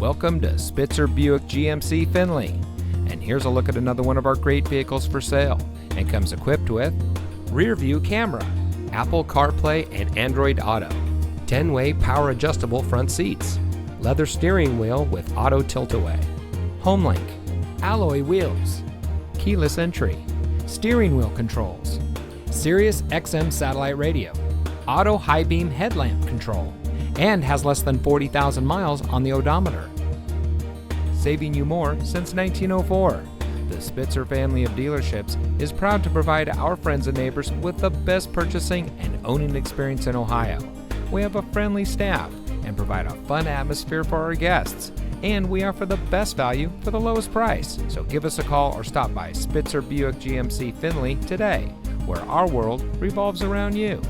Welcome to Spitzer Buick GMC Findlay. And here's a look at another one of our great vehicles for sale, and comes equipped with rear view camera, Apple CarPlay and Android Auto, 10-way power adjustable front seats, leather steering wheel with auto tilt-away, HomeLink, alloy wheels, keyless entry, steering wheel controls, Sirius XM satellite radio, auto high beam headlamp control, and has less than 40,000 miles on the odometer. Saving you more since 1904. The Spitzer family of dealerships is proud to provide our friends and neighbors with the best purchasing and owning experience in Ohio. We have a friendly staff and provide a fun atmosphere for our guests, and we offer the best value for the lowest price. So give us a call or stop by Spitzer Buick GMC Findlay today, where our world revolves around you.